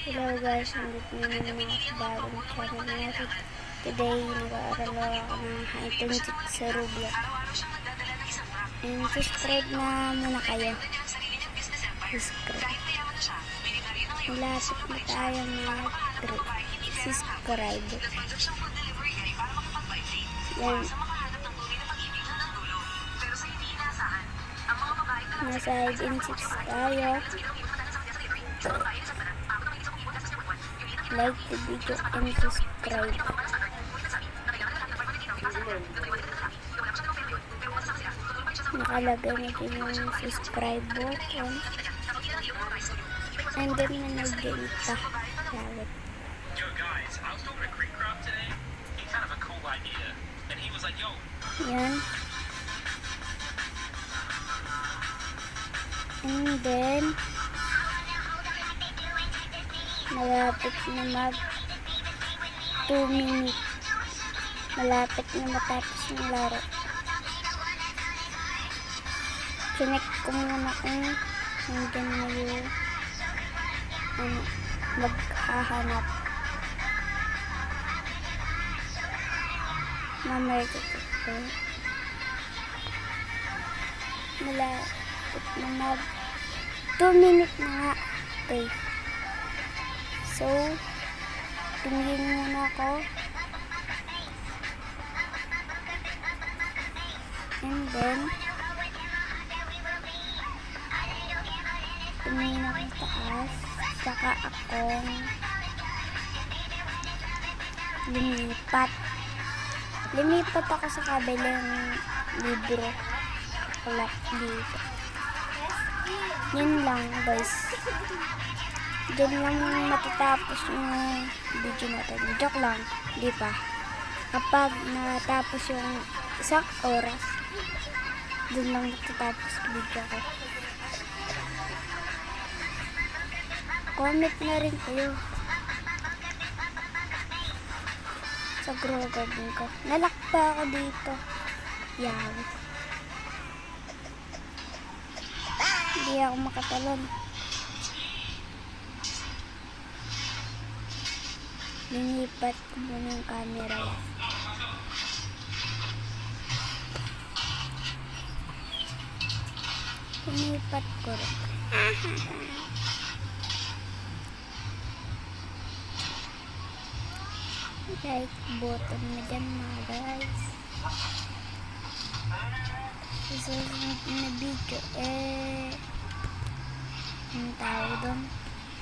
Hello guys, nandito na naman ako sa bagong channel natin. Today, nag-aaral ako ng high-tech sa Roblox. And subscribe na muna kayo. Subscribe. Malapit na tayo mag-subscribe. Yan. Nasa hide and seek tayo. Like the video and subscribe. Nakalagay na din yung subscribe button. And then na nag-data. Yo guys, I was talking to Creekcraft today. He kind of a cool idea. And he was like, yo. Yan. And then malapit na mag 2 minutes. Malapit na matapos ng laro. Connect ko muna kung nandyan na yung maghahanap. Mamaya ko. Malapit na mag 2 minutes na nga. Okay. So, tingin muna ako. And then, tingin ako taas. Saka akong lumipat. Lumipat ako sa kabilang libro. Wala dito. Yan lang guys. Diyan lang matatapos yung video natin. Joke lang, di pa. Kapag natapos yung isang oras, diyan lang matatapos yung video ko. Comment na rin kayo sa grow garden ko. Nalak pa ako dito. Yan. Hindi ako makatalon. Linipat ko muna yung camera yan. Linipat ko rin. Like button na dyan mga guys. Susunod na video ang tawag doon.